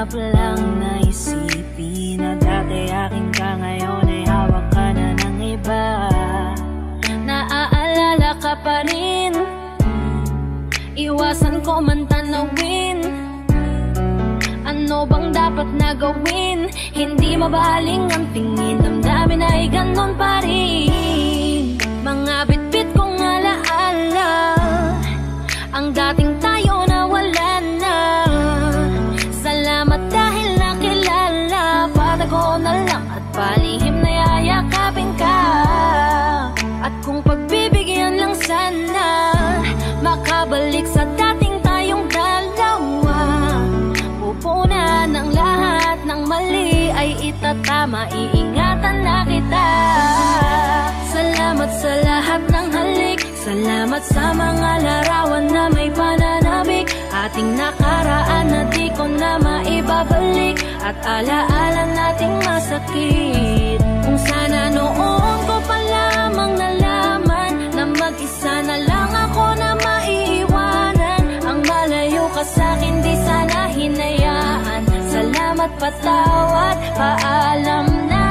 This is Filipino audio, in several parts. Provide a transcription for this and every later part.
Mahirap lang naisipin na dati akin ka, ngayon ay hawak ka na ng iba. Naaalala ka pa rin, iwasan ko man tanawin. Ano bang dapat na gawin? Hindi mabaling ang tingin, damdamin ay ganon pa rin. Mga bitbit kong alaala, ang dating tayo na wala na. Salamat dahil nakilala, patago na lang at palihim na yayakapin ka. At kung pagbibigyan lang sana, makabalik sa dating tayong dalawa. Pupunan ng lahat ng mali ay itatama, iingatan na kita. Salamat sa lahat ng halik, salamat sa mga larawan na may pananabik. Ating nakaraan na di ko na maibabalik, at alaala nating masakit. Kung sana noon ko pa lamang nalaman na mag-isa na lang ako na maiiwanan. Ang malayo ka sa'kin di sana hinayaan. Salamat, patawad, paalam na.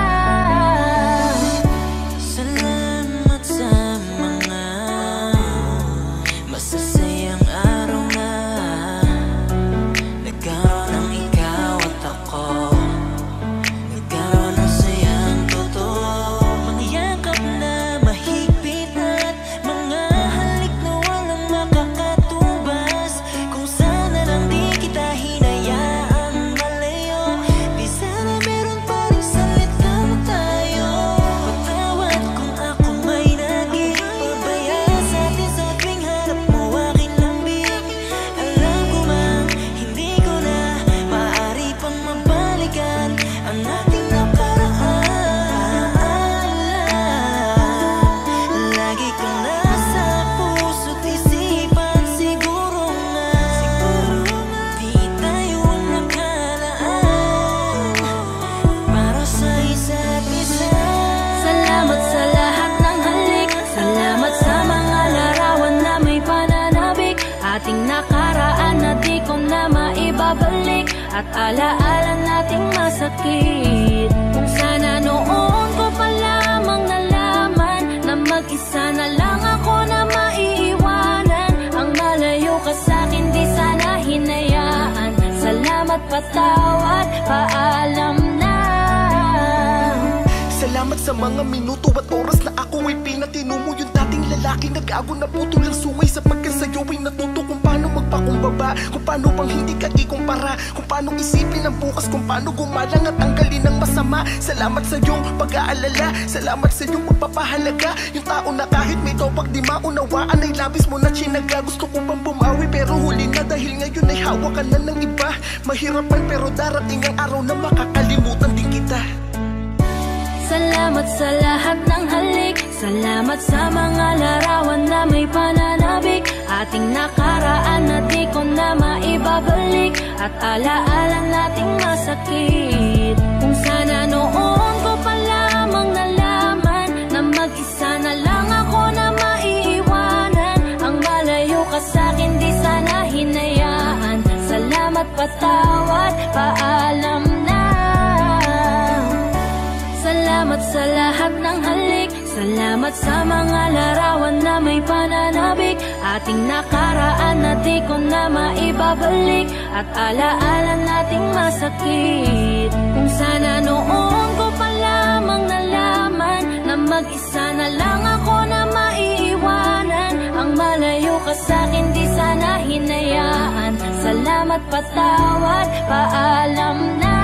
At alaala nating masakit. Kung sana noon ko pa lamang nalaman na mag-isa na lang ako na maiiwanan. Ang malayo ka sa'kin di sana hinayaan. Salamat, patawad, paalam na. Salamat sa mga minuto at oras na ako ay pinatino mo. Yung dating lalaki nag-ago na putol ang sungay, sapagkat sa'yo ay natuto kung paano magpakumbaba, kung paano pang hindi ka ikumpara, kung paano isipin ang bukas, kung paano gumalang at tanggalin ang masama. Salamat sa iyong pag-aalala, salamat sa iyong pagpapahalaga. Yung tao na kahit may topak di maunawaan ay labis mo na chinaga. Gusto ko pang bumawi pero huli na, dahil ngayon ay hawakan na ng iba. Mahirapan pero darating ang araw na makakalimutan din kita. Salamat sa lahat ng halik, salamat sa mga larawan na may pananabik. Ating nakaraan na di ko na maibabalik, at alaala nating masakit. Kung sana noon ko pa lamang nalaman na mag-isa na lang ako na maiiwanan. Ang malayo ka sa'kin di sana hinayaan. Salamat, patawad, paalam na. Salamat sa lahat ng halik, salamat sa mga larawan na may pananabik. Ating nakaraan na di ko na maibabalik, at alaala nating masakit. Kung sana noon ko pa lamang nalaman na mag-isa na lang ako na maiiwanan. Ang malayo ka sa'kin di sana hinayaan. Salamat, patawad, paalam na.